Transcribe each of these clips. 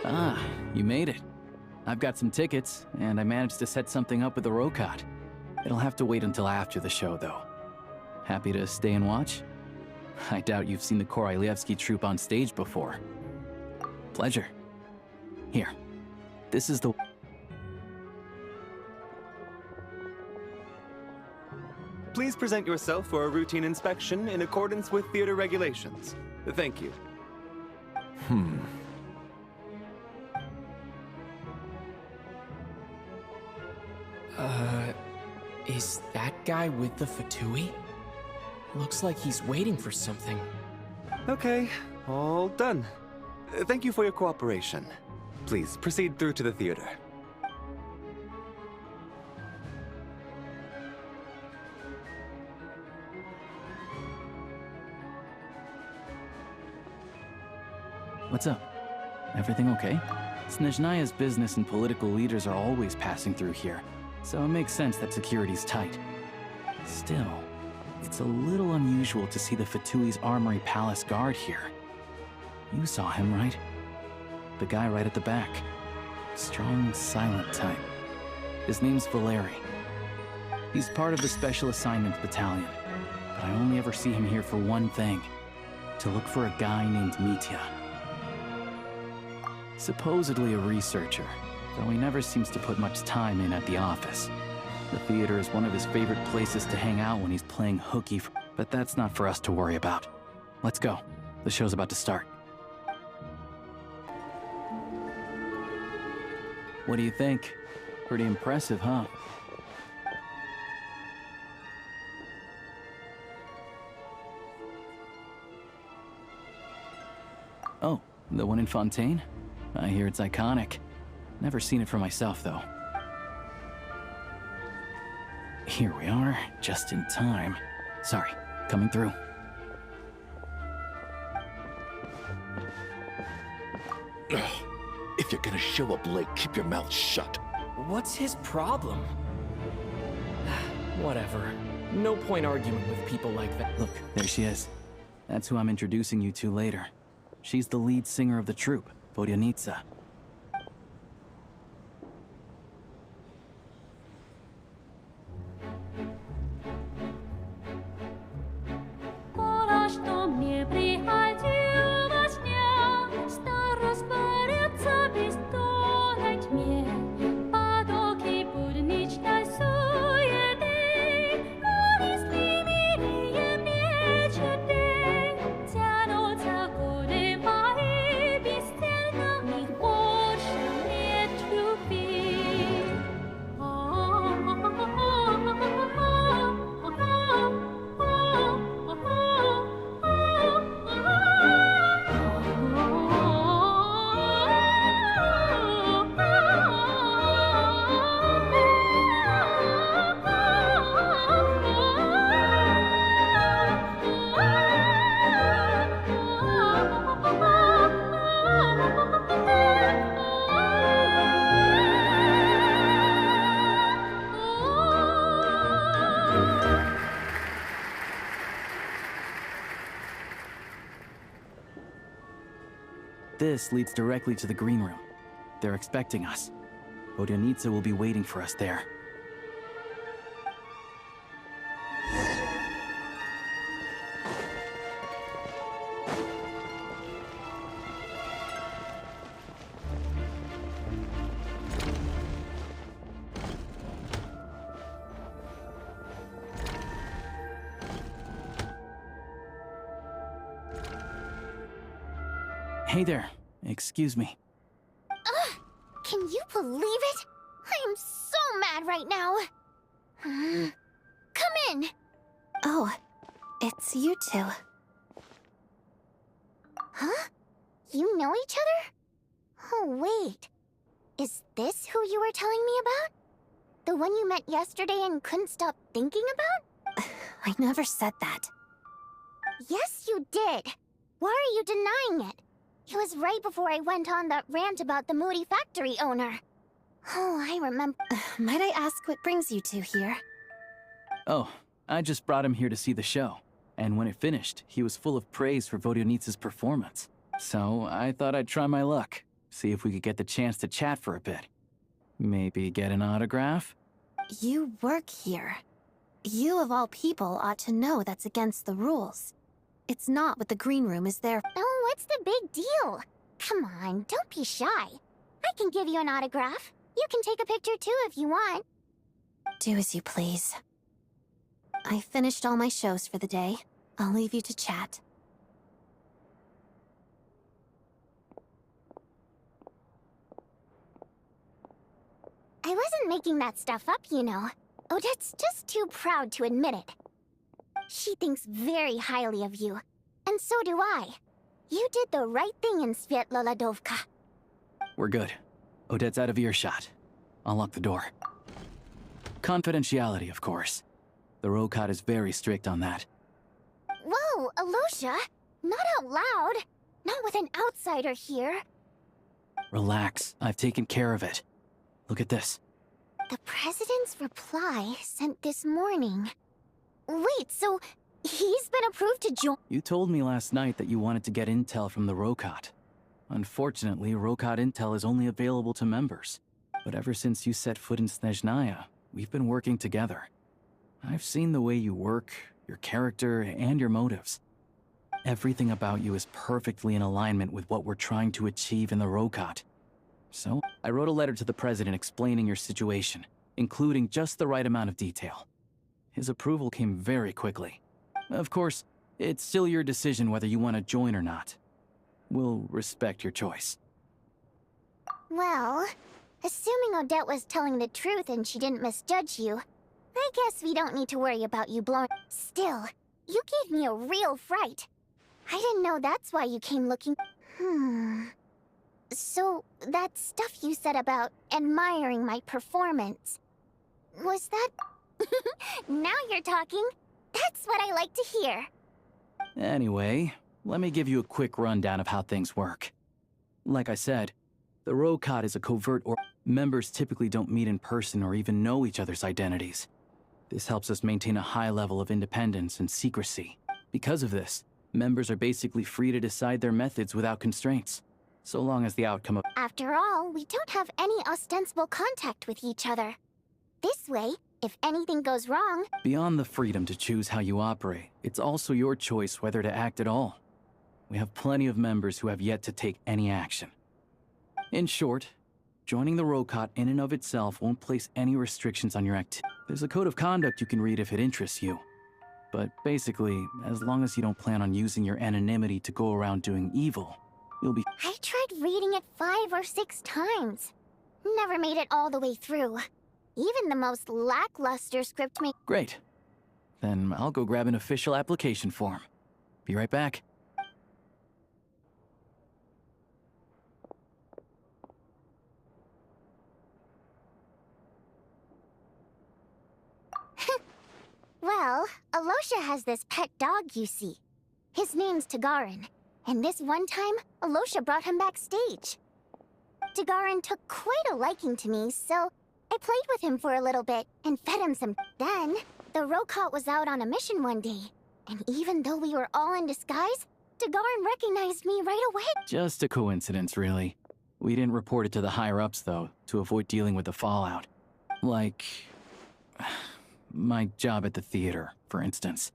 Ah, you made it. I've got some tickets, and I managed to set something up with the Rokot. It'll have to wait until after the show, though. Happy to stay and watch? I doubt you've seen the Korolyevsky troupe on stage before. Pleasure. Here. This is the... Please present yourself for a routine inspection in accordance with theater regulations. Thank you. Is that guy with the Fatui? Looks like he's waiting for something. Okay, all done. Thank you for your cooperation. Please proceed through to the theater. What's up? Everything okay? Snezhnaya's business and political leaders are always passing through here, so it makes sense that security's tight. Still, it's a little unusual to see the Fatui's Armory Palace guard here. You saw him, right? The guy right at the back. Strong, silent type. His name's Valeri. He's part of the Special Assignment Battalion, but I only ever see him here for one thing. To look for a guy named Mitya. Supposedly a researcher, though he never seems to put much time in at the office. The theater is one of his favorite places to hang out when he's playing hooky, but that's not for us to worry about. Let's go. The show's about to start. What do you think? Pretty impressive, huh? Oh, the one in Fontaine? I hear it's iconic. Never seen it for myself, though. Here we are, just in time. Sorry, coming through. If you're gonna show up late, keep your mouth shut. What's his problem? Whatever. No point arguing with people like that. Look, there she is. That's who I'm introducing you to later. She's the lead singer of the troupe, Vodyanitsa. This leads directly to the green room. They're expecting us. Vodyanitsa will be waiting for us there. Hey there. Excuse me. Can you believe it? I am so mad right now. Come in. Oh, it's you two. Huh? You know each other? Oh, wait. Is this who you were telling me about? The one you met yesterday and couldn't stop thinking about? I never said that. Yes, you did. Why are you denying it? It was right before I went on that rant about the moody factory owner. Oh, I remember. Might I ask what brings you two here? Oh, I just brought him here to see the show. And when it finished, he was full of praise for Vodyanitsa's performance. So I thought I'd try my luck. see if we could get the chance to chat for a bit. Maybe get an autograph? You work here. You of all people ought to know that's against the rules. It's not what the green room is there. Oh, what's the big deal? Come on, don't be shy. I can give you an autograph. You can take a picture too if you want. Do as you please. I finished all my shows for the day. I'll leave you to chat. I wasn't making that stuff up, you know. Odette's just too proud to admit it. She thinks very highly of you, and so do I. You did the right thing in Svietloladovka. We're good. Odette's out of earshot. I'll lock the door. Confidentiality, of course. The Rokot is very strict on that. Whoa, Alosha! Not out loud! Not with an outsider here. Relax, I've taken care of it. Look at this. The President's reply sent this morning. Wait, so he's been approved to join? You told me last night that you wanted to get intel from the Rokot. Unfortunately, Rokot intel is only available to members. But ever since you set foot in Snezhnaya, we've been working together. I've seen the way you work, your character, and your motives. Everything about you is perfectly in alignment with what we're trying to achieve in the Rokot. So, I wrote a letter to the President explaining your situation, including just the right amount of detail. His approval came very quickly. Of course, it's still your decision whether you want to join or not. We'll respect your choice. Well, assuming Odette was telling the truth and she didn't misjudge you, I guess we don't need to worry about you blowing. Still, you gave me a real fright. I didn't know that's why you came looking. So, that stuff you said about admiring my performance, was that... Now you're talking. That's what I like to hear. Anyway, let me give you a quick rundown of how things work. Like I said, the Rokot is a covert members typically don't meet in person or even know each other's identities. This helps us maintain a high level of independence and secrecy. Because of this, members are basically free to decide their methods without constraints, so long as the outcome of... After all, we don't have any ostensible contact with each other. This way, if anything goes wrong... Beyond the freedom to choose how you operate, it's also your choice whether to act at all. We have plenty of members who have yet to take any action. In short, joining the Rokot in and of itself won't place any restrictions on your activity. There's a code of conduct you can read if it interests you. But basically, as long as you don't plan on using your anonymity to go around doing evil, you'll be... I tried reading it 5 or 6 times. Never made it all the way through. Even the most lackluster script may... Great. Then I'll go grab an official application form. Be right back. Well, Alosha has this pet dog, you see. His name's Tagarin, and this one time, Alosha brought him backstage. Tagarin took quite a liking to me, so I played with him for a little bit and fed him some. Then, the Rokot was out on a mission one day, and even though we were all in disguise, Tagarin recognized me right away. Just a coincidence, really. We didn't report it to the higher-ups, though, to avoid dealing with the fallout. Like... my job at the theater, for instance.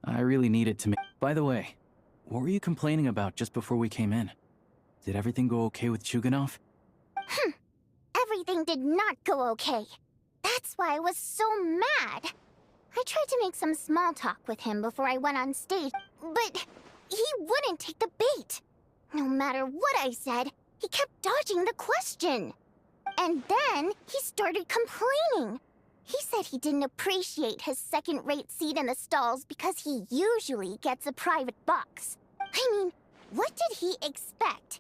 I really needed to make... By the way, what were you complaining about just before we came in? Did everything go okay with Chuganov? Everything did not go okay. That's why I was so mad. I tried to make some small talk with him before I went on stage, but he wouldn't take the bait. No matter what I said, he kept dodging the question. And then he started complaining. He said he didn't appreciate his second-rate seat in the stalls because he usually gets a private box. I mean, what did he expect?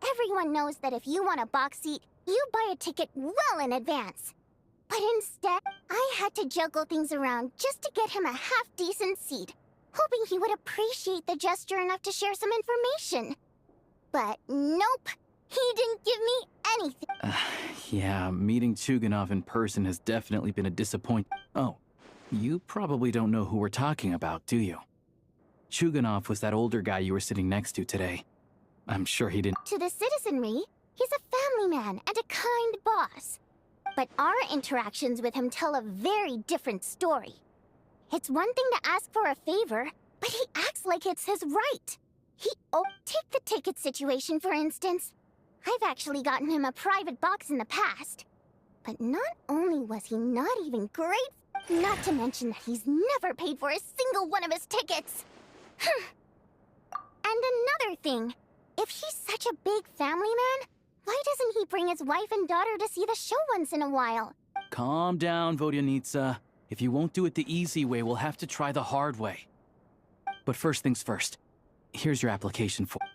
Everyone knows that if you want a box seat, you buy a ticket well in advance. But instead, I had to juggle things around just to get him a half-decent seat, hoping he would appreciate the gesture enough to share some information. But nope, he didn't give me anything. Yeah, meeting Chuganov in person has definitely been a disappointment. Oh, you probably don't know who we're talking about, do you? Chuganov was that older guy you were sitting next to today. I'm sure he didn't... To the citizenry, He's a family man and a kind boss. But our interactions with him tell a very different story. It's one thing to ask for a favor, but he acts like it's his right. Take the ticket situation, for instance. I've actually gotten him a private box in the past. But not only was he not even grateful, not to mention that he's never paid for a single one of his tickets. And another thing, if he's such a big family man, why doesn't he bring his wife and daughter to see the show once in a while? Calm down, Vodyanitsa. If you won't do it the easy way, we'll have to try the hard way. But first things first. Here's your application form.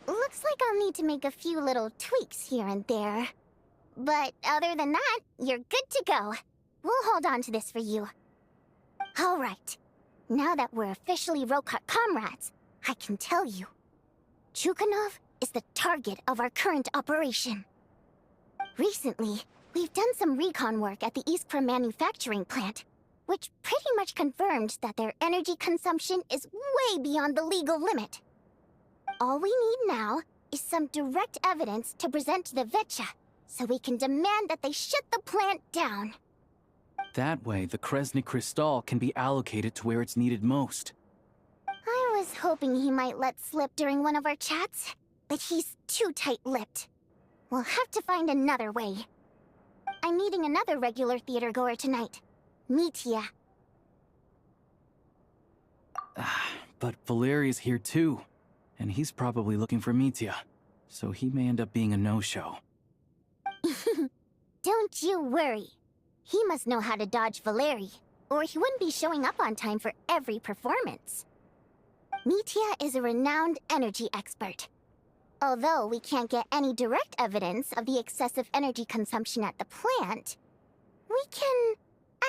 Looks like I'll need to make a few little tweaks here and there. But other than that, you're good to go. We'll hold on to this for you. All right. Now that we're officially Rokot comrades, I can tell you. Chukhanov is the target of our current operation. Recently, we've done some recon work at the Iskra manufacturing plant, which pretty much confirmed that their energy consumption is way beyond the legal limit. All we need now is some direct evidence to present to the Vetcha, so we can demand that they shut the plant down. That way, the Kresny Crystal can be allocated to where it's needed most. I was hoping he might let slip during one of our chats, but he's too tight-lipped. We'll have to find another way. I'm meeting another regular theater goer tonight, Mitya. But Valeri's here too, and he's probably looking for Mitya, so he may end up being a no-show. Don't you worry. He must know how to dodge Valeri, or he wouldn't be showing up on time for every performance. Mitya is a renowned energy expert. Although we can't get any direct evidence of the excessive energy consumption at the plant, we can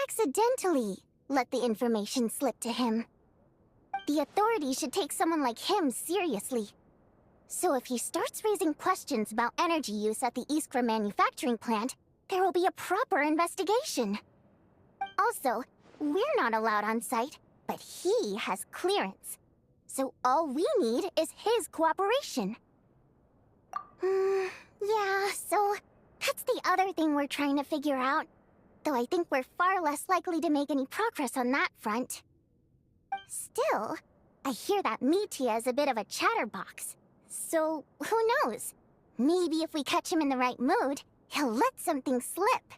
accidentally let the information slip to him. The authorities should take someone like him seriously. So if he starts raising questions about energy use at the Iskra manufacturing plant, there will be a proper investigation. Also, we're not allowed on site, but he has clearance. So all we need is his cooperation. Yeah, so that's the other thing we're trying to figure out. Though I think we're far less likely to make any progress on that front. Still, I hear that Mitya is a bit of a chatterbox. So, who knows? Maybe if we catch him in the right mood, he'll let something slip.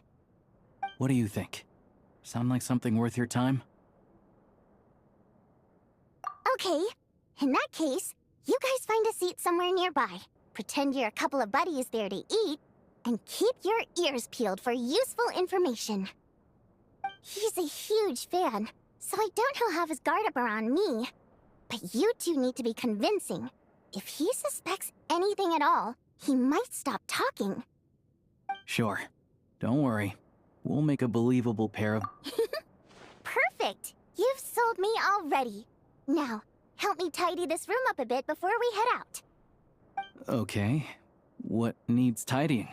What do you think? Sound like something worth your time? Okay, in that case, you guys find a seat somewhere nearby. Pretend you're a couple of buddies there to eat, and keep your ears peeled for useful information. He's a huge fan, so I doubt he'll have his guard up around me. But you two need to be convincing. If he suspects anything at all, he might stop talking. Sure. Don't worry. We'll make a believable pair of... Perfect! You've sold me already. Now, help me tidy this room up a bit before we head out. Okay. What needs tidying?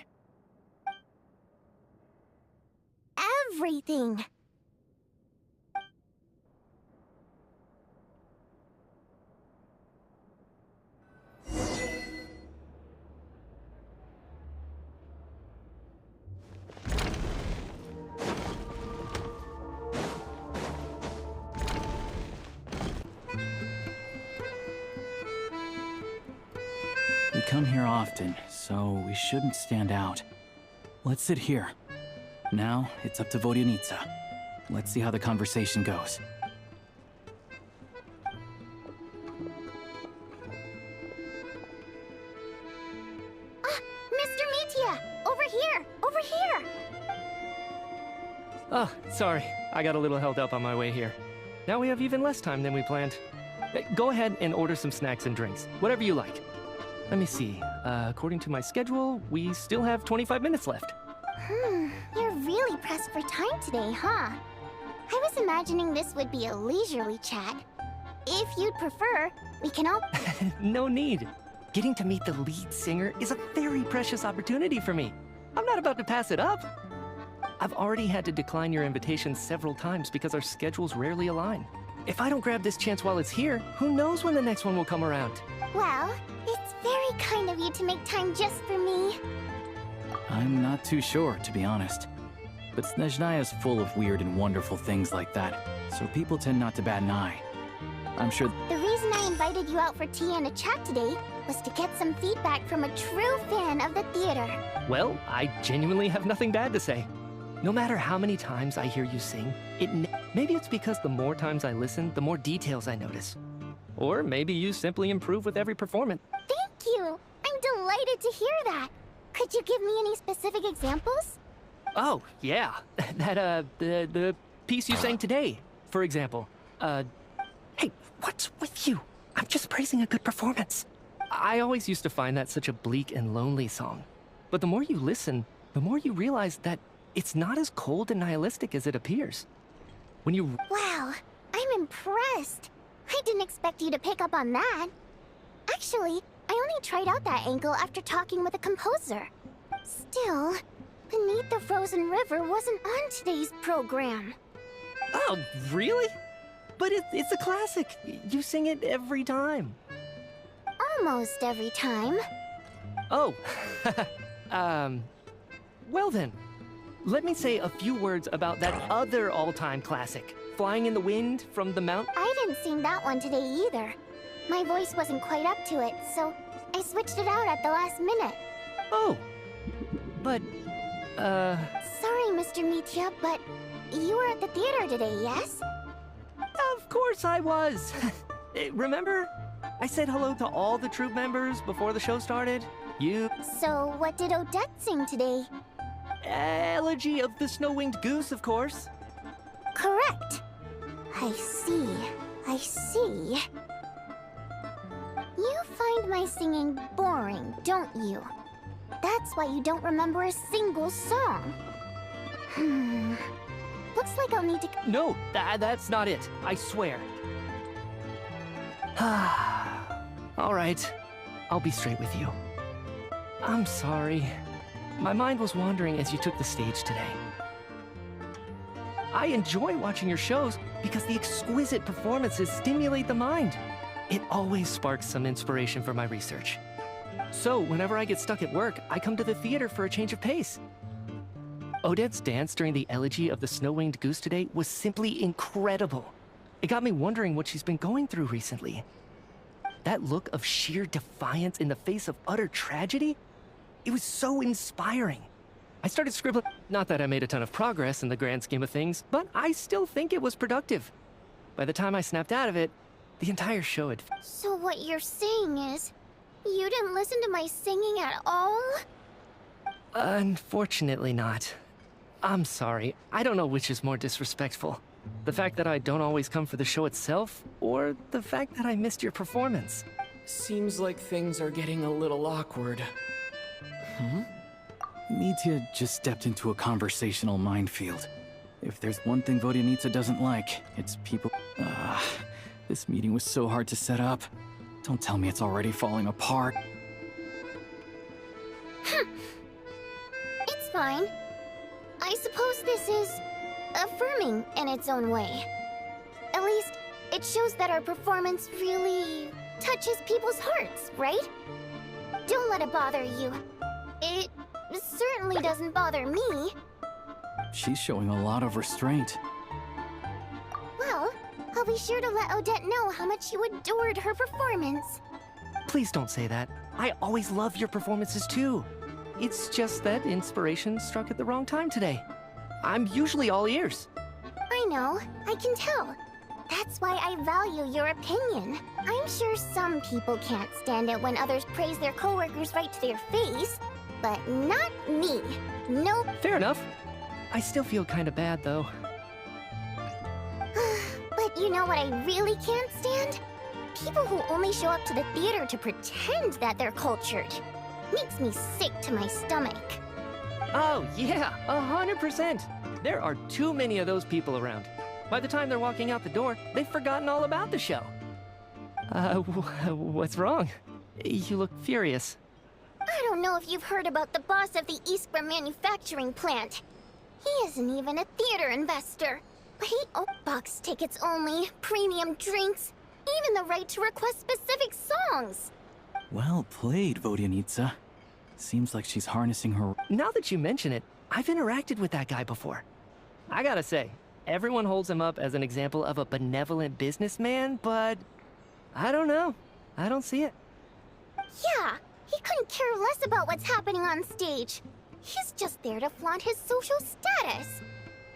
Everything! We come here often, so we shouldn't stand out. Let's sit here. Now, it's up to Vodyanitsa. Let's see how the conversation goes. Oh, sorry. I got a little held up on my way here. Now we have even less time than we planned. Go ahead and order some snacks and drinks. Whatever you like. Let me see. According to my schedule, we still have 25 minutes left. You're really pressed for time today, huh? I was imagining this would be a leisurely chat. If you'd prefer, we can all... No need. Getting to meet the lead singer is a very precious opportunity for me. I'm not about to pass it up. I've already had to decline your invitation several times because our schedules rarely align. If I don't grab this chance while it's here, who knows when the next one will come around? Well, it's very kind of you to make time just for me. I'm not too sure, to be honest. But Snezhnaya is full of weird and wonderful things like that, so people tend not to bat an eye. I'm sure... The reason I invited you out for tea and a chat today was to get some feedback from a true fan of the theater. Well, I genuinely have nothing bad to say. No matter how many times I hear you sing, maybe it's because the more times I listen, the more details I notice. Or maybe you simply improve with every performance. Thank you! I'm delighted to hear that. Could you give me any specific examples? Oh, yeah. The piece you sang today, for example. Hey, what's with you? I'm just praising a good performance. I always used to find that such a bleak and lonely song. But the more you listen, the more you realize that it's not as cold and nihilistic as it appears. When you... Wow, I'm impressed. I didn't expect you to pick up on that. Actually, I only tried out that angle after talking with a composer. Still, Beneath the Frozen River wasn't on today's program. Oh, really? But it's a classic. You sing it every time. Almost every time. Oh, well then. Let me say a few words about that other all-time classic, Flying in the Wind from the Mount... I didn't sing that one today either. My voice wasn't quite up to it, so I switched it out at the last minute. Oh, but, Sorry, Mr. Mitya, but you were at the theater today, yes? Of course I was. Remember? I said hello to all the troupe members before the show started. So, what did Odette sing today? Elegy of the Snow-Winged Goose, of course. Correct. I see. You find my singing boring, don't you? That's why you don't remember a single song. Looks like I'll need to... No, that's not it. I swear. All right. I'll be straight with you. I'm sorry. My mind was wandering as you took the stage today. I enjoy watching your shows because the exquisite performances stimulate the mind. It always sparks some inspiration for my research. So, whenever I get stuck at work, I come to the theater for a change of pace. Odette's dance during the Elegy of the Snow-Winged Goose today was simply incredible. It got me wondering what she's been going through recently. That look of sheer defiance in the face of utter tragedy? It was so inspiring. I started scribbling. Not that I made a ton of progress in the grand scheme of things, but I still think it was productive. By the time I snapped out of it, the entire show had... So what you're saying is, you didn't listen to my singing at all? Unfortunately not. I'm sorry. I don't know which is more disrespectful. The fact that I don't always come for the show itself, or the fact that I missed your performance. Seems like things are getting a little awkward. Mitya just stepped into a conversational minefield. If there's one thing Vodyanitsa doesn't like, it's people... This meeting was so hard to set up. Don't tell me it's already falling apart. It's fine. I suppose this is affirming in its own way. At least, it shows that our performance really touches people's hearts, right? Don't let it bother you. It certainly doesn't bother me. She's showing a lot of restraint. Well, I'll be sure to let Odette know how much you adored her performance. Please don't say that. I always love your performances too. It's just that inspiration struck at the wrong time today. I'm usually all ears. I know, I can tell. That's why I value your opinion. I'm sure some people can't stand it when others praise their coworkers right to their face, but not me. Nope. Fair enough. I still feel kinda bad, though. But you know what I really can't stand? People who only show up to the theater to pretend that they're cultured. Makes me sick to my stomach. Oh, yeah, 100%. There are too many of those people around. By the time they're walking out the door, they've forgotten all about the show. What's wrong? You look furious. I don't know if you've heard about the boss of the Iskra manufacturing plant. He isn't even a theater investor. But he box tickets only, premium drinks, even the right to request specific songs. Well played, Vodyanitsa. Seems like she's harnessing her... Now that you mention it, I've interacted with that guy before. I gotta say, everyone holds him up as an example of a benevolent businessman, but... I don't know. I don't see it. Yeah, he couldn't care less about what's happening on stage. He's just there to flaunt his social status.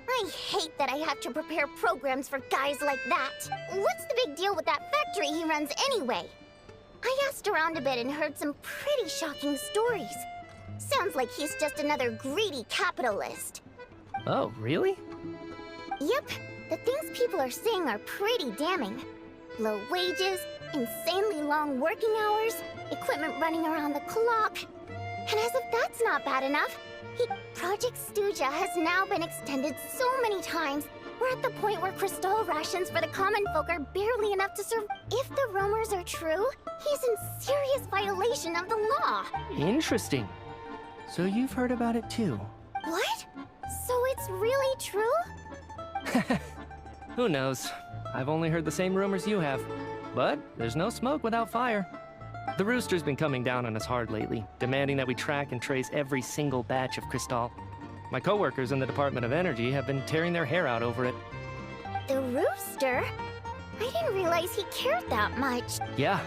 I hate that I have to prepare programs for guys like that. What's the big deal with that factory he runs anyway? I asked around a bit and heard some pretty shocking stories. Sounds like he's just another greedy capitalist. Oh, really? Yep, the things people are saying are pretty damning. Low wages, insanely long working hours, equipment running around the clock. And as if that's not bad enough, Project Stuja has now been extended so many times. We're at the point where crystal rations for the common folk are barely enough to serve. If the rumors are true, he's in serious violation of the law. Interesting. So you've heard about it too? What? So it's really true? Who knows? I've only heard the same rumors you have. But there's no smoke without fire. The Rooster's been coming down on us hard lately, demanding that we track and trace every single batch of crystal. My coworkers in the Department of Energy have been tearing their hair out over it. The Rooster? I didn't realize he cared that much. Yeah.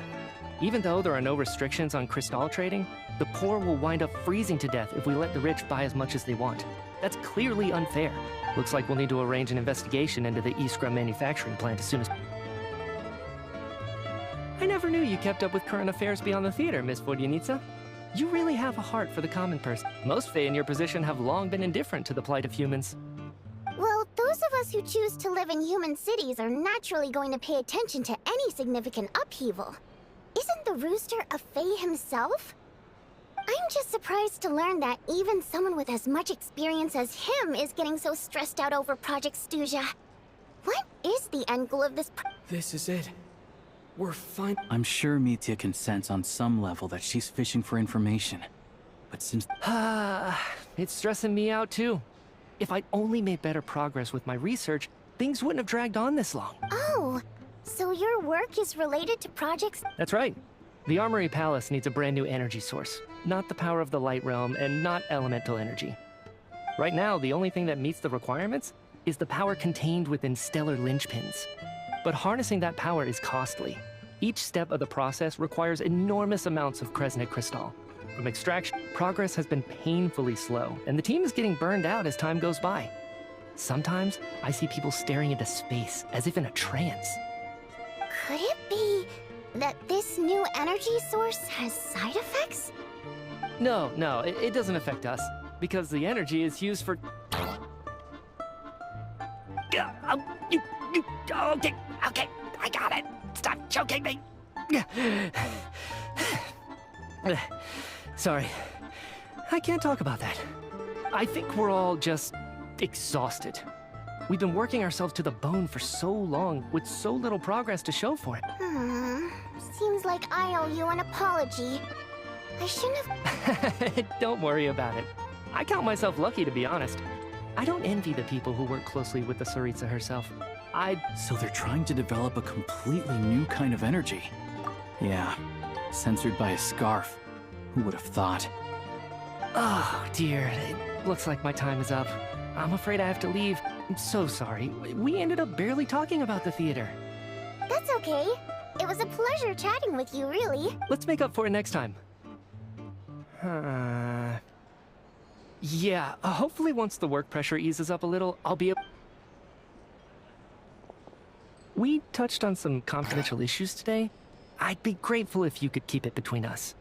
Even though there are no restrictions on crystal trading, the poor will wind up freezing to death if we let the rich buy as much as they want. That's clearly unfair. Looks like we'll need to arrange an investigation into the Iskra manufacturing plant as soon as... I never knew you kept up with current affairs beyond the theater, Miss Vodyanitsa. You really have a heart for the common person. Most Fae in your position have long been indifferent to the plight of humans. Well, those of us who choose to live in human cities are naturally going to pay attention to any significant upheaval. Isn't the Rooster a Fae himself? I'm just surprised to learn that even someone with as much experience as him is getting so stressed out over Project Stuja. What is the end goal of this This is it. We're fine. I'm sure Mitya can sense on some level that she's fishing for information. But since... It's stressing me out too. If I'd only made better progress with my research, things wouldn't have dragged on this long. Oh, so your work is related to projects? That's right. The Armory Palace needs a brand new energy source. Not the power of the Light Realm, and not elemental energy. Right now, the only thing that meets the requirements is the power contained within stellar linchpins. But harnessing that power is costly. Each step of the process requires enormous amounts of Kresnet crystal. From extraction, progress has been painfully slow, and the team is getting burned out as time goes by. Sometimes, I see people staring into space, as if in a trance. Could it be that this new energy source has side effects? No, it doesn't affect us, because the energy is used for... Okay, I got it. Stop choking me. Sorry, I can't talk about that. I think we're all just exhausted. We've been working ourselves to the bone for so long, with so little progress to show for it. Seems like I owe you an apology. I shouldn't have... Don't worry about it. I count myself lucky, to be honest. I don't envy the people who work closely with the Tsaritsa herself. So they're trying to develop a completely new kind of energy. Yeah, censored by a scarf. Who would have thought? Oh, dear. It looks like my time is up. I'm afraid I have to leave. I'm so sorry. We ended up barely talking about the theater. That's okay. It was a pleasure chatting with you, really. Let's make up for it next time. Yeah, hopefully once the work pressure eases up a little, I'll be able... We touched on some confidential issues today. I'd be grateful if you could keep it between us.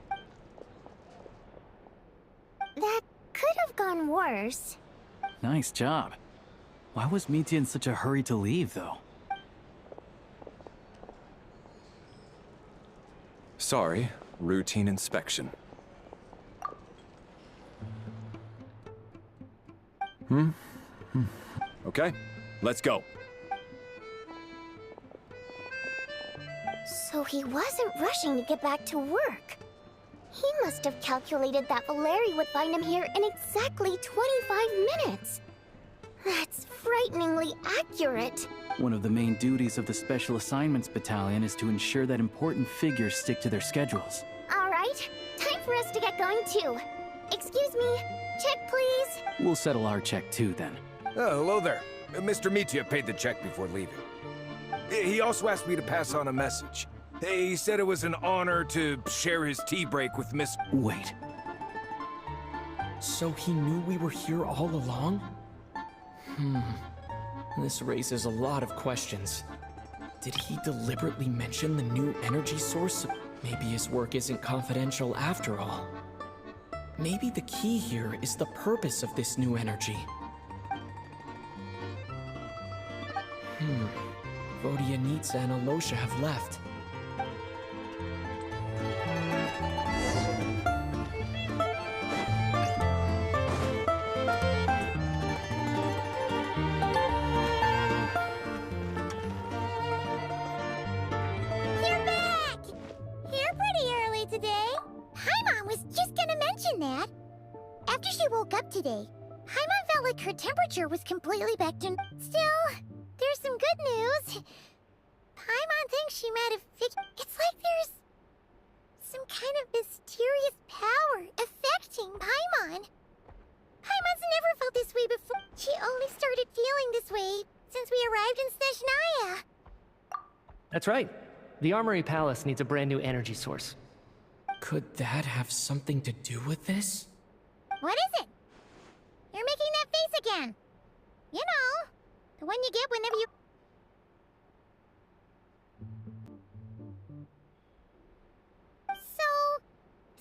That could have gone worse. Nice job. Why was Mitya in such a hurry to leave, though? Sorry, routine inspection. Okay, let's go. So he wasn't rushing to get back to work. He must have calculated that Valeri would find him here in exactly 25 minutes. That's frighteningly accurate. One of the main duties of the Special Assignments Battalion is to ensure that important figures stick to their schedules. All right, time for us to get going too. Excuse me, check please. We'll settle our check too, then. Oh, hello there. Mr. Mitya paid the check before leaving. He also asked me to pass on a message. He said it was an honor to share his tea break with Miss... Wait. So he knew we were here all along? This raises a lot of questions. Did he deliberately mention the new energy source? Maybe his work isn't confidential after all. Maybe the key here is the purpose of this new energy. Vodyanitsa and Alosha have left. You're back! Here pretty early today. Paimon was just gonna mention that. After she woke up today, Paimon felt like her temperature was completely back to... Still, there's some good news. Paimon thinks she might have figured... It's like there's some kind of mysterious power affecting Paimon. Paimon's never felt this way before. She only started feeling this way since we arrived in Snezhnaya. That's right. The Armory Palace needs a brand new energy source. Could that have something to do with this? What is it? You're making that face again. You know, the one you get whenever you... So,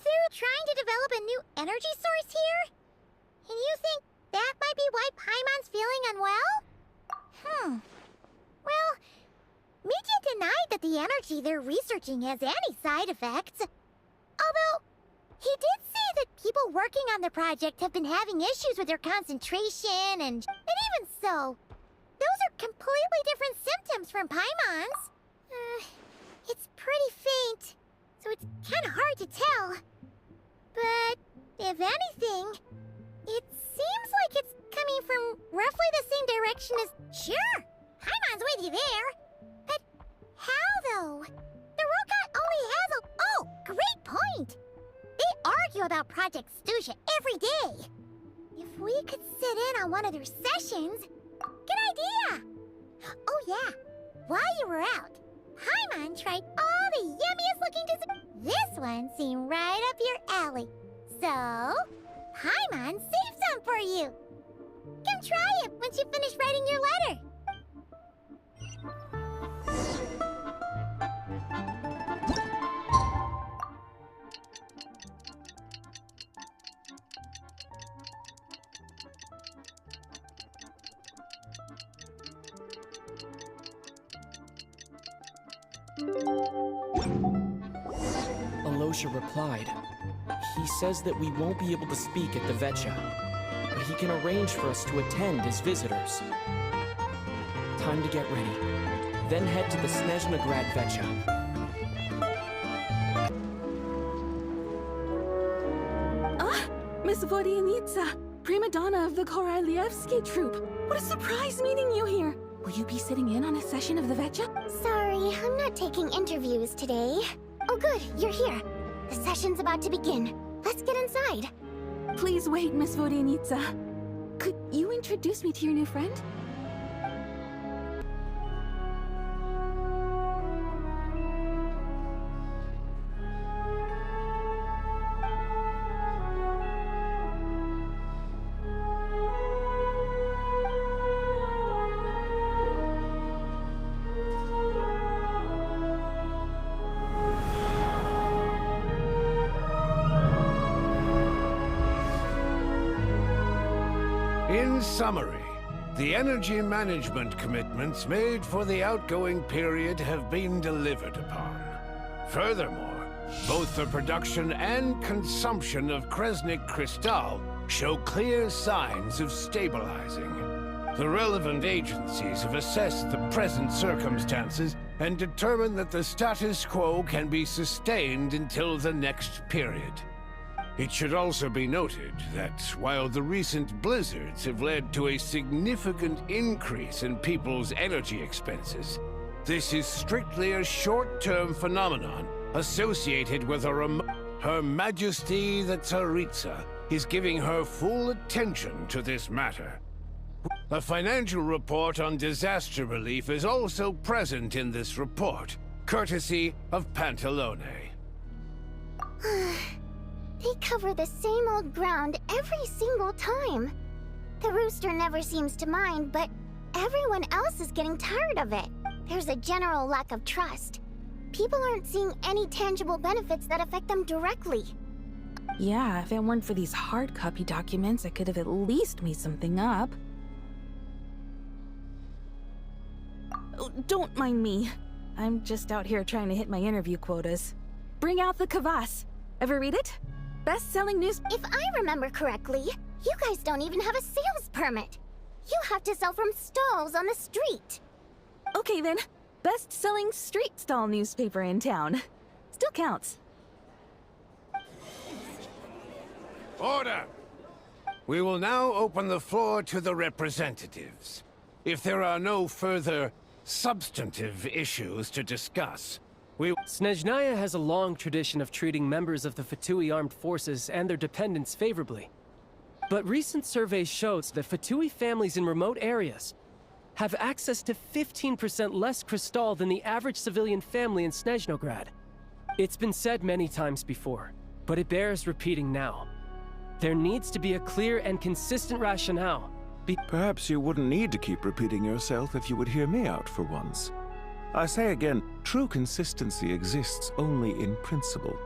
they're trying to develop a new energy source here? And you think that might be why Paimon's feeling unwell? Well, Mitya denied that the energy they're researching has any side effects. Although, he did say that people working on the project have been having issues with their concentration and even so, those are completely different symptoms from Paimon's. It's pretty faint, so it's kind of hard to tell. But if anything, it seems like it's coming from roughly the same direction as... Sure, Paimon's with you there. But how, though? The robot only has a... Oh, great point! They argue about Project Stusha every day. If we could sit in on one of their sessions... Good idea! Oh yeah, while you were out, Paimon tried all the yummiest looking desserts. This one seemed right up your alley. So, Paimon saved some for you. Come try it once you finish writing your letter. Alosha replied. He says that we won't be able to speak at the Vetcha, but he can arrange for us to attend as visitors. Time to get ready. Then head to the Snezhnaya Vetcha. Miss Vodyanitsa, prima donna of the Korolievsky troupe. What a surprise meeting you here. Will you be sitting in on a session of the Vetcha? Sorry, I'm not taking interviews today. Oh good, you're here. The session's about to begin. Let's get inside. Please wait, Miss Vodyanitsa. Could you introduce me to your new friend? In In summary, the energy management commitments made for the outgoing period have been delivered upon. Furthermore, both the production and consumption of Kresnik Crystal show clear signs of stabilizing. The relevant agencies have assessed the present circumstances and determined that the status quo can be sustained until the next period. It should also be noted that while the recent blizzards have led to a significant increase in people's energy expenses, this is strictly a short-term phenomenon associated with Her Majesty the Tsaritsa is giving her full attention to this matter. A financial report on disaster relief is also present in this report, courtesy of Pantalone. They cover the same old ground every single time. The rooster never seems to mind, but everyone else is getting tired of it. There's a general lack of trust. People aren't seeing any tangible benefits that affect them directly. Yeah, if it weren't for these hard copy documents, I could have at least made something up. Oh, don't mind me. I'm just out here trying to hit my interview quotas. Bring out the kvass. Ever read it? Best-selling news. If I remember correctly, you guys don't even have a sales permit. You have to sell from stalls on the street. Okay then, best-selling street stall newspaper in town. Still counts. Order! We will now open the floor to the representatives. If there are no further substantive issues to discuss, Snezhnaya has a long tradition of treating members of the Fatui armed forces and their dependents favorably. But recent surveys shows that Fatui families in remote areas have access to 15% less crystal than the average civilian family in Snezhnograd. It's been said many times before, but it bears repeating now. There needs to be a clear and consistent rationale. Perhaps you wouldn't need to keep repeating yourself if you would hear me out for once. I say again, true consistency exists only in principle.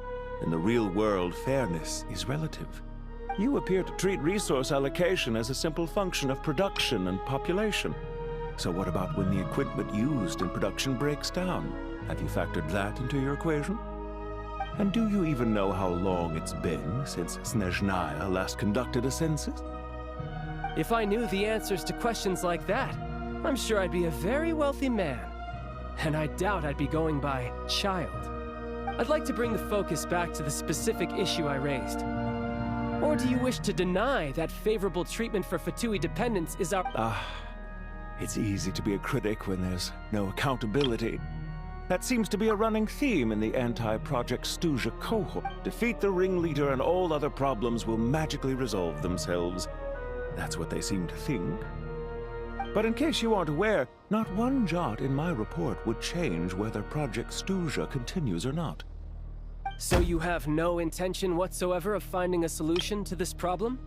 In the real world, fairness is relative. You appear to treat resource allocation as a simple function of production and population. So what about when the equipment used in production breaks down? Have you factored that into your equation? And do you even know how long it's been since Snezhnaya last conducted a census? If I knew the answers to questions like that, I'm sure I'd be a very wealthy man. And I doubt I'd be going by child. I'd like to bring the focus back to the specific issue I raised. Or do you wish to deny that favorable treatment for Fatui dependents is our— It's easy to be a critic when there's no accountability. That seems to be a running theme in the anti-Project Stuja cohort. Defeat the ringleader and all other problems will magically resolve themselves. That's what they seem to think. But in case you aren't aware, not one jot in my report would change whether Project Stuja continues or not. So you have no intention whatsoever of finding a solution to this problem?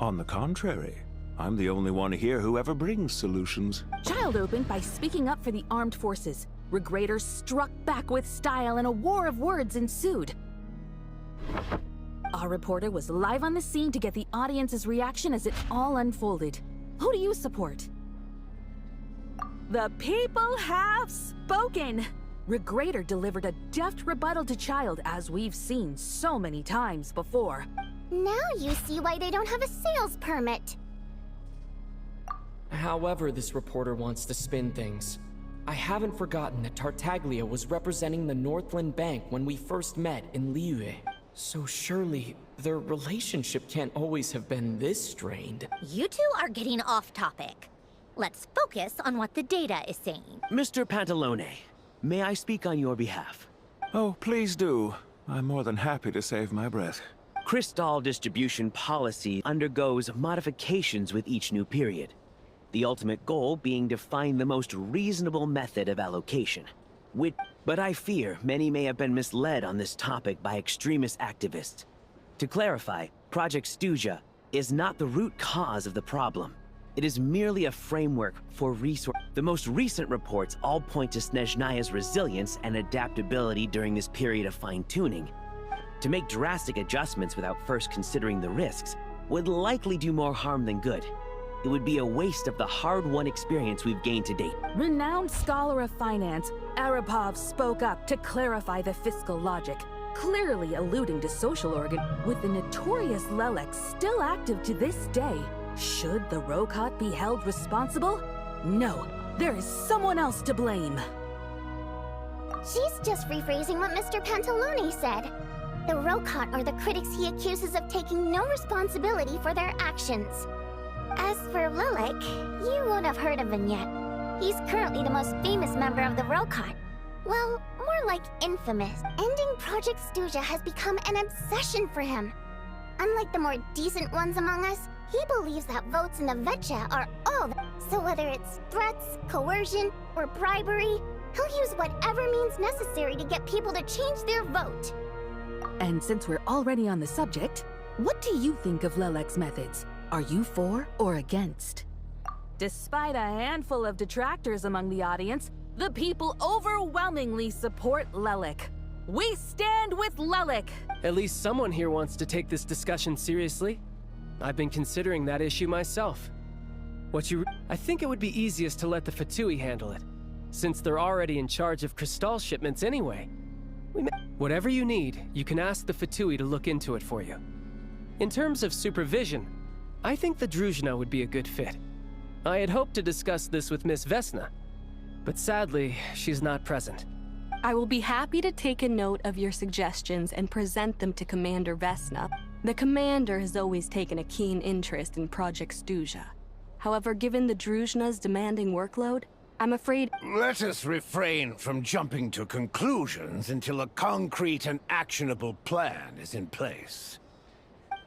On the contrary, I'm the only one here who ever brings solutions. Child opened by speaking up for the armed forces. Regrator struck back with style and a war of words ensued. Our reporter was live on the scene to get the audience's reaction as it all unfolded. Who do you support? The people have spoken! Regrator delivered a deft rebuttal to Child, as we've seen so many times before. Now you see why they don't have a sales permit. However this reporter wants to spin things, I haven't forgotten that Tartaglia was representing the Northland Bank when we first met in Liyue. So surely, their relationship can't always have been this strained. You two are getting off topic. Let's focus on what the data is saying. Mr. Pantalone, may I speak on your behalf? Oh, please do. I'm more than happy to save my breath. Crystal distribution policy undergoes modifications with each new period. The ultimate goal being to find the most reasonable method of allocation. But I fear many may have been misled on this topic by extremist activists. To clarify, Project Stuja is not the root cause of the problem. It is merely a framework for resource. The most recent reports all point to Snezhnaya's resilience and adaptability during this period of fine-tuning. To make drastic adjustments without first considering the risks would likely do more harm than good. It would be a waste of the hard-won experience we've gained to date. Renowned scholar of finance, Arapov spoke up to clarify the fiscal logic, clearly alluding to social organ with the notorious Lelex still active to this day. Should the Rokot be held responsible? No, there is someone else to blame. She's just rephrasing what Mr. Pantalone said. The Rokot are the critics he accuses of taking no responsibility for their actions. As for Lilac, you won't have heard of him yet. He's currently the most famous member of the Rokot. Well, more like infamous. Ending Project Stuja has become an obsession for him. Unlike the more decent ones among us, he believes that votes in the Vetcha are all so whether it's threats, coercion, or bribery, he'll use whatever means necessary to get people to change their vote. And since we're already on the subject, what do you think of Lelec's methods? Are you for or against? Despite a handful of detractors among the audience, the people overwhelmingly support Lelec. We stand with Lelec! At least someone here wants to take this discussion seriously. I've been considering that issue myself. I think it would be easiest to let the Fatui handle it, since they're already in charge of Crystal shipments anyway. Whatever you need, you can ask the Fatui to look into it for you. In terms of supervision, I think the Druzhna would be a good fit. I had hoped to discuss this with Miss Vesna, but sadly, she's not present. I will be happy to take a note of your suggestions and present them to Commander Vesna. The Commander has always taken a keen interest in Project Stuja. However, given the Druzhna's demanding workload, I'm afraid— Let us refrain from jumping to conclusions until a concrete and actionable plan is in place.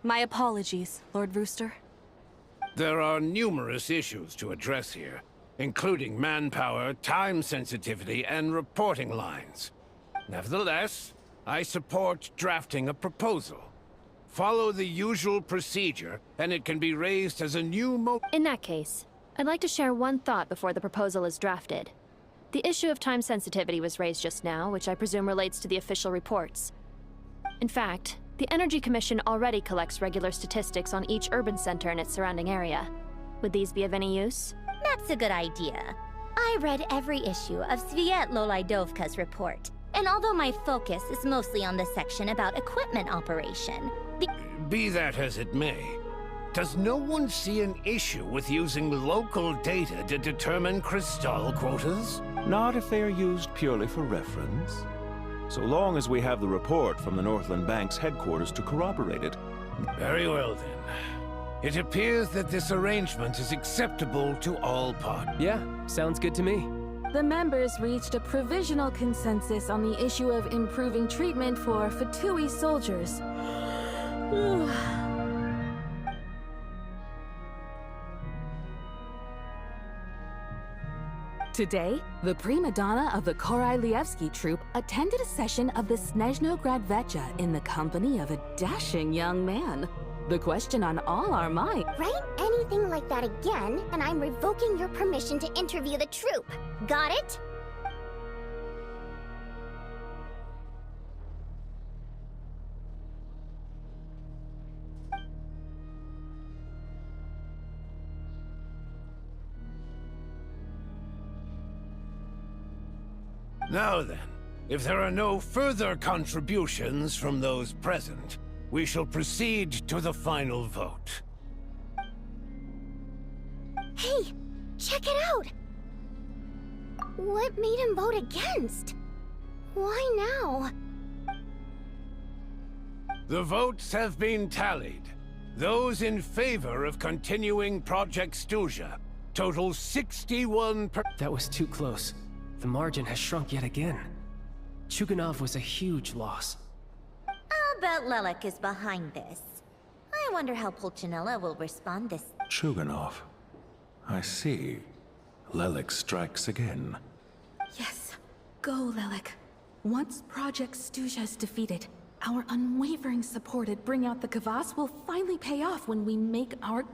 My apologies, Lord Rooster. There are numerous issues to address here, including manpower, time sensitivity, and reporting lines. Nevertheless, I support drafting a proposal. Follow the usual procedure, and it can be raised as a new In that case, I'd like to share one thought before the proposal is drafted. The issue of time sensitivity was raised just now, which I presume relates to the official reports. In fact, the Energy Commission already collects regular statistics on each urban center and its surrounding area. Would these be of any use? That's a good idea. I read every issue of Svietlolaidovka's report, and although my focus is mostly on the section about equipment operation, Be that as it may, does no one see an issue with using local data to determine Crystal quotas? Not if they are used purely for reference. So long as we have the report from the Northland Bank's headquarters to corroborate it. Very well then. It appears that this arrangement is acceptable to all parties. Yeah, sounds good to me. The members reached a provisional consensus on the issue of improving treatment for Fatui soldiers. Today, the prima donna of the Korailievsky troupe attended a session of the Snezhnograd Vetcha in the company of a dashing young man. The question on all our minds— Write anything like that again, and I'm revoking your permission to interview the troupe. Got it? Now then, if there are no further contributions from those present, we shall proceed to the final vote. Hey, check it out! What made him vote against? Why now? The votes have been tallied. Those in favor of continuing Project Stuja total 61%. That was too close. The margin has shrunk yet again. Chuganov was a huge loss. I'll bet Lelec is behind this. I wonder how Pulchinella will respond this— Chuganov. I see. Lelec strikes again. Yes, go, Lelec. Once Project Stuja is defeated, our unwavering support at Bring Out the Kvass will finally pay off when we make our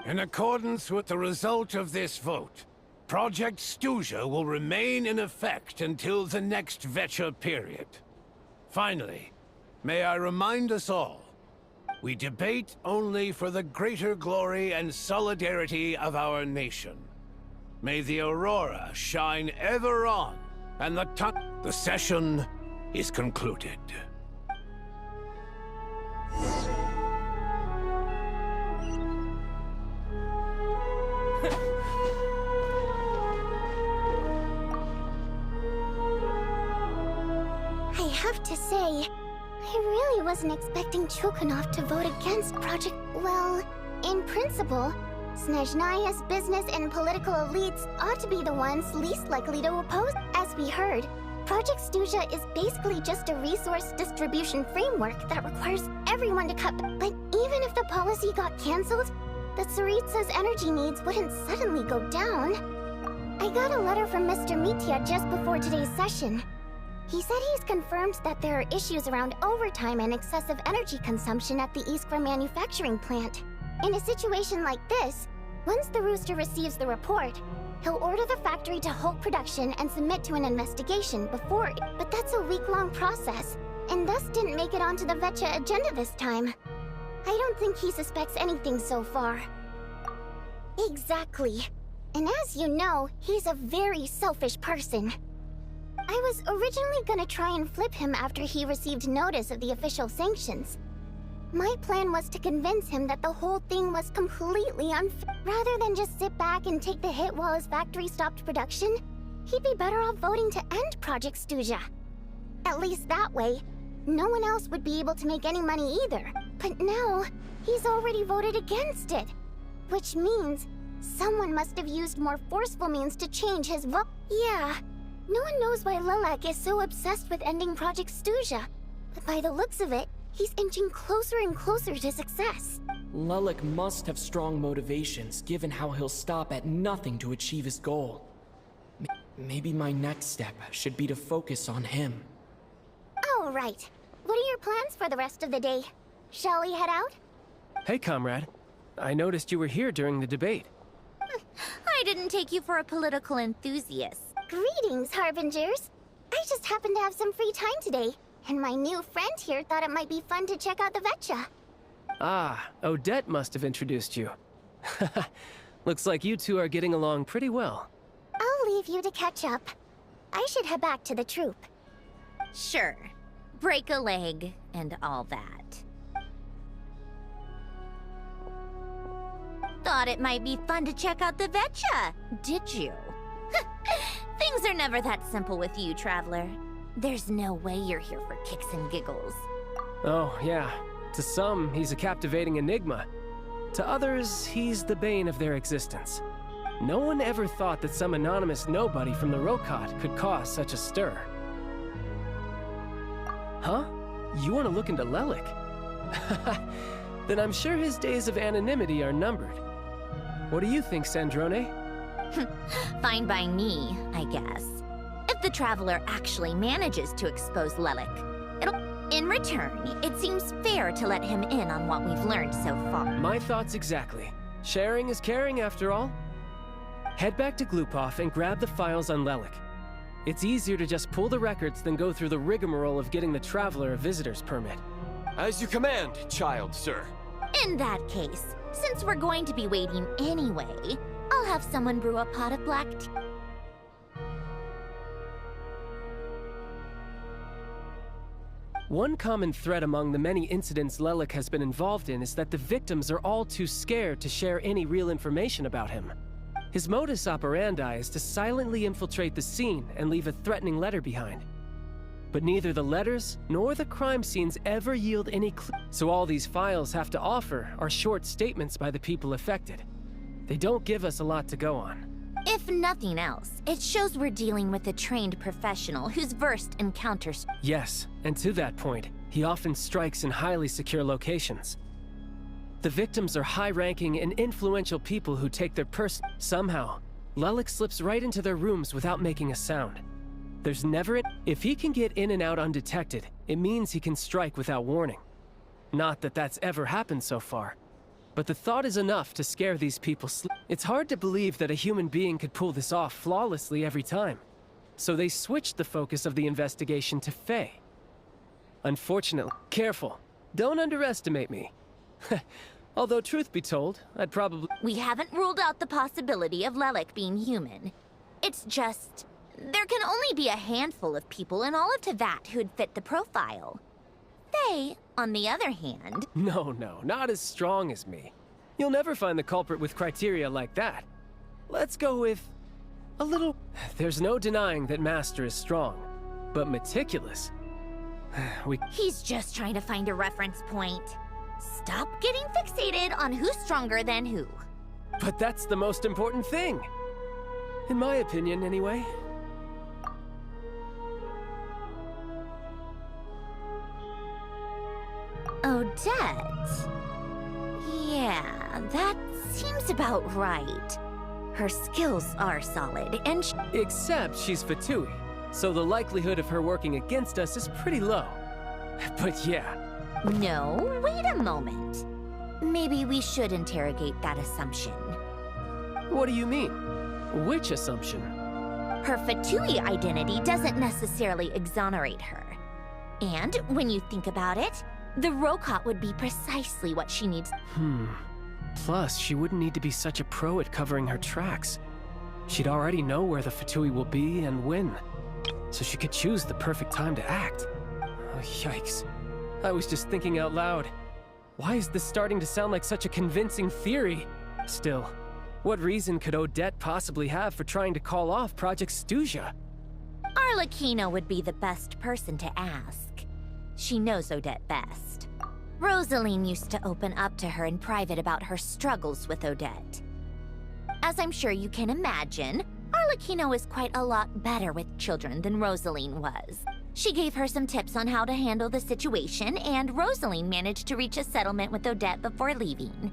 In accordance with the result of this vote, Project Stuja will remain in effect until the next Vetcha period. Finally, may I remind us all, We debate only for the greater glory and solidarity of our nation. May the aurora shine ever on, and the session is concluded. I have to say, I really wasn't expecting Chukhanov to vote against Project... Well, in principle, Snezhnaya's business and political elites ought to be the ones least likely to oppose. As we heard, Project Stuzha is basically just a resource distribution framework that requires everyone to cut... But even if the policy got cancelled, the Tsaritsa's energy needs wouldn't suddenly go down. I got a letter from Mr. Mitya just before today's session. He said he's confirmed that there are issues around overtime and excessive energy consumption at the Iskra manufacturing plant. In a situation like this, once the Rooster receives the report, he'll order the factory to halt production and submit to an investigation before... But that's a week-long process, and thus didn't make it onto the Vetcha agenda this time. I don't think he suspects anything so far. Exactly. And as you know, he's a very selfish person. I was originally gonna try and flip him after he received notice of the official sanctions. My plan was to convince him that the whole thing was completely unfair. Rather than just sit back and take the hit while his factory stopped production, he'd be better off voting to end Project Stuzha. At least that way, no one else would be able to make any money either. But now, he's already voted against it. Which means, someone must have used more forceful means to change his vote. Yeah. No one knows why Lilac is so obsessed with ending Project Stuzha, but by the looks of it, he's inching closer and closer to success. Lilac must have strong motivations, given how he'll stop at nothing to achieve his goal. Maybe my next step should be to focus on him. All right. What are your plans for the rest of the day? Shall we head out? Hey, comrade. I noticed you were here during the debate. I didn't take you for a political enthusiast. Greetings, Harbingers. I just happened to have some free time today, and my new friend here thought it might be fun to check out the Vetcha. Ah, Odette must have introduced you. Looks like you two are getting along pretty well. I'll leave you to catch up. I should head back to the troop. Sure. Break a leg and all that. Thought it might be fun to check out the Vetcha, did you? Things are never that simple with you, Traveler. There's no way you're here for kicks and giggles. Oh, yeah. To some, he's a captivating enigma. To others, he's the bane of their existence. No one ever thought that some anonymous nobody from the Rokot could cause such a stir. Huh? You want to look into Lelik? Then I'm sure his days of anonymity are numbered. What do you think, Sandrone? Fine by me, I guess. If the Traveler actually manages to expose Lelik, in return, it seems fair to let him in on what we've learned so far. My thoughts exactly. Sharing is caring, after all. Head back to Glupov and grab the files on Lelik. It's easier to just pull the records than go through the rigmarole of getting the Traveler a visitor's permit. As you command, child, sir. In that case, since we're going to be waiting anyway, I'll have someone brew a pot of black tea. One common thread among the many incidents Lelik has been involved in is that the victims are all too scared to share any real information about him. His modus operandi is to silently infiltrate the scene and leave a threatening letter behind. But neither the letters nor the crime scenes ever yield any clue. So all these files have to offer are short statements by the people affected. They don't give us a lot to go on. If nothing else, it shows we're dealing with a trained professional who's versed in counters. Yes, and to that point, he often strikes in highly secure locations. The victims are high-ranking and influential people who take their Somehow, Lelik slips right into their rooms without making a sound. There's never If he can get in and out undetected, it means he can strike without warning. Not that that's ever happened so far. But the thought is enough to scare these people. It's hard to believe that a human being could pull this off flawlessly every time. So they switched the focus of the investigation to Faye. Unfortunately, careful. Don't underestimate me. Although, truth be told, I'd probably... We haven't ruled out the possibility of Lelik being human. It's just... there can only be a handful of people in all of Teyvat who'd fit the profile. They, on the other hand... No, not as strong as me. You'll never find the culprit with criteria like that. Let's go with... a little... There's no denying that Master is strong, but meticulous. He's just trying to find a reference point. Stop getting fixated on who's stronger than who. But that's the most important thing. In my opinion, anyway. Odette? Yeah, that seems about right. Her skills are solid, and Except she's Fatui, so the likelihood of her working against us is pretty low. But yeah. No, wait a moment. Maybe we should interrogate that assumption. What do you mean? Which assumption? Her Fatui identity doesn't necessarily exonerate her. And when you think about it, the Rokot would be precisely what she needs. Plus, she wouldn't need to be such a pro at covering her tracks. She'd already know where the Fatui will be and when. So she could choose the perfect time to act. Oh, yikes. I was just thinking out loud. Why is this starting to sound like such a convincing theory? Still, what reason could Odette possibly have for trying to call off Project Snezhnaya? Arlecchino would be the best person to ask. She knows Odette best. Rosaline used to open up to her in private about her struggles with Odette. As I'm sure you can imagine, Arlecchino is quite a lot better with children than Rosaline was. She gave her some tips on how to handle the situation, and Rosaline managed to reach a settlement with Odette before leaving.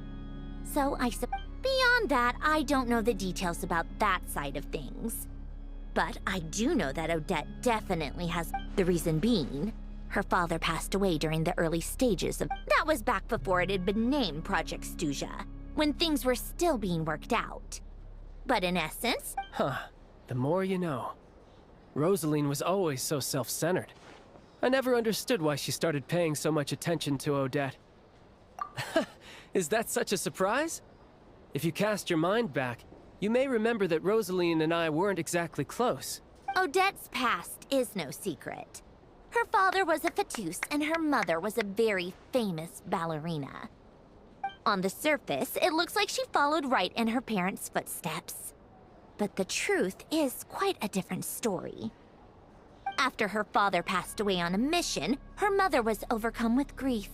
So beyond that, I don't know the details about that side of things. But I do know that Odette definitely has. The reason being, her father passed away during the early stages of... That was back before it had been named Project Snezhnaya, when things were still being worked out. But in essence... The more you know. Rosaline was always so self-centered. I never understood why she started paying so much attention to Odette. Is that such a surprise? If you cast your mind back, you may remember that Rosaline and I weren't exactly close. Odette's past is no secret. Her father was a Fatus, and her mother was a very famous ballerina. On the surface, it looks like she followed right in her parents' footsteps. But the truth is quite a different story. After her father passed away on a mission, her mother was overcome with grief.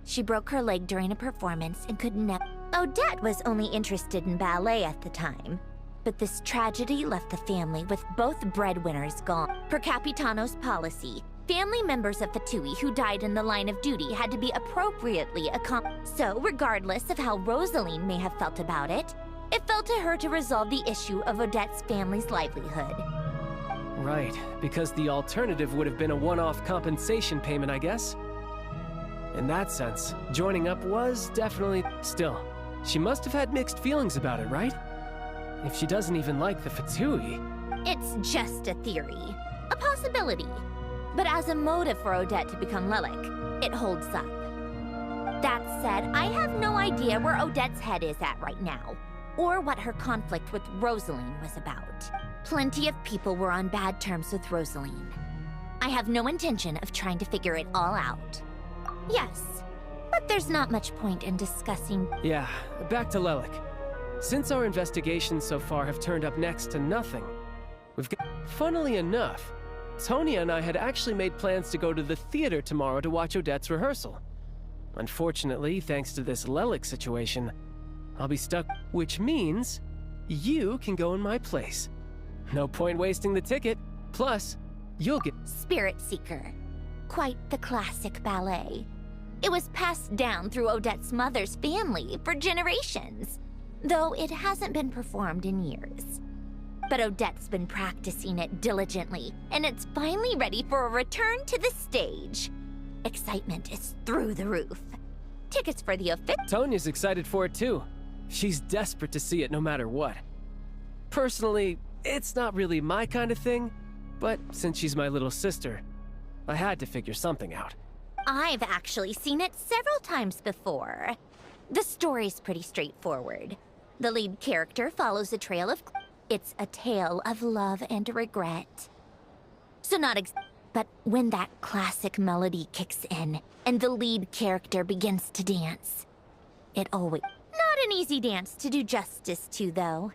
She broke her leg during a performance and could never... Odette was only interested in ballet at the time, but this tragedy left the family with both breadwinners gone. Per Capitano's policy, family members of Fatui who died in the line of duty had to be appropriately accompanied. So, regardless of how Rosaline may have felt about it, it fell to her to resolve the issue of Odette's family's livelihood. Right, because the alternative would have been a one-off compensation payment, I guess. In that sense, joining up was definitely... Still, she must have had mixed feelings about it, right? If she doesn't even like the Fatui... It's just a theory. A possibility. But as a motive for Odette to become Lelik, it holds up. That said, I have no idea where Odette's head is at right now, or what her conflict with Rosaline was about. Plenty of people were on bad terms with Rosaline. I have no intention of trying to figure it all out. Yes, but there's not much point in discussing... Yeah, back to Lelik. Since our investigations so far have turned up next to nothing, we've got... Funnily enough, Tonya and I had actually made plans to go to the theater tomorrow to watch Odette's rehearsal. Unfortunately, thanks to this Lelik situation, I'll be stuck, which means you can go in my place. No point wasting the ticket. Plus, you'll get... Spirit Seeker. Quite the classic ballet. It was passed down through Odette's mother's family for generations, though it hasn't been performed in years. But Odette's been practicing it diligently, and it's finally ready for a return to the stage. Excitement is through the roof. Tickets for the Tonya's excited for it too. She's desperate to see it no matter what. Personally, it's not really my kind of thing, but since she's my little sister, I had to figure something out. I've actually seen it several times before. The story's pretty straightforward. The lead character follows a trail of... It's a tale of love and regret. So but when that classic melody kicks in, and the lead character begins to dance, it always... Not an easy dance to do justice to, though.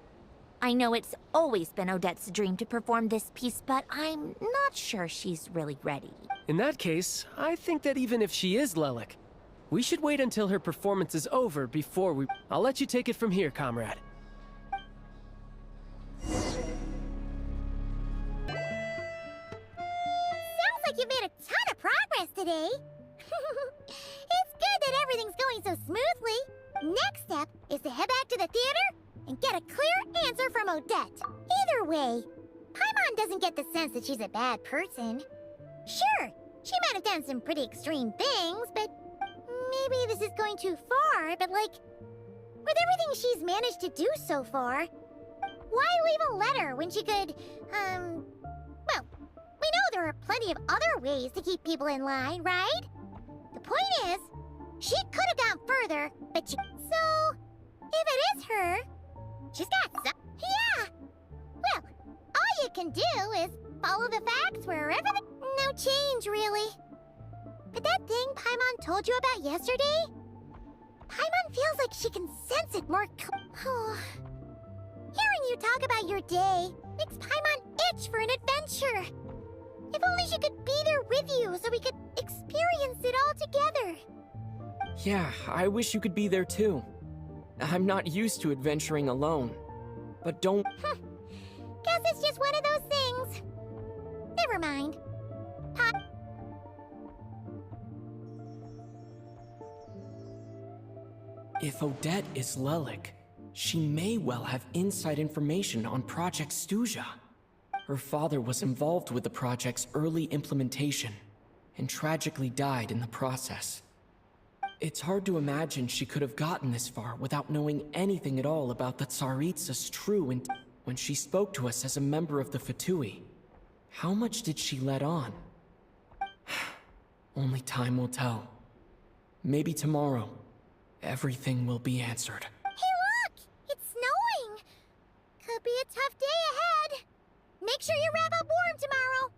I know it's always been Odette's dream to perform this piece, but I'm not sure she's really ready. In that case, I think that even if she is Lelik, we should wait until her performance is over before we... I'll let you take it from here, comrade. Sounds like you've made a ton of progress today. It's good that everything's going so smoothly. Next step is to head back to the theater and get a clear answer from Odette. Either way, Paimon doesn't get the sense that she's a bad person. Sure, she might have done some pretty extreme things, but maybe this is going too far, but like, with everything she's managed to do so far, why leave a letter when she could, well, we know there are plenty of other ways to keep people in line, right? The point is, she could have gone further, but so, if it is her, she's got some... Yeah! Well, all you can do is follow the facts wherever the... No change, really. But that thing Paimon told you about yesterday? Paimon feels like she can sense it more Hearing you talk about your day makes Paimon itch for an adventure. If only she could be there with you so we could experience it all together. Yeah, I wish you could be there too. I'm not used to adventuring alone. But don't... Guess it's just one of those things. Never mind. If Odette is Lelik, she may well have inside information on Project Stuzha. Her father was involved with the project's early implementation, and tragically died in the process. It's hard to imagine she could have gotten this far without knowing anything at all about the Tsaritsa's true intent. When she spoke to us as a member of the Fatui, how much did she let on? Only time will tell. Maybe tomorrow, everything will be answered. Hey look! It's snowing! Could be a tough day ahead. Make sure you wrap up warm tomorrow.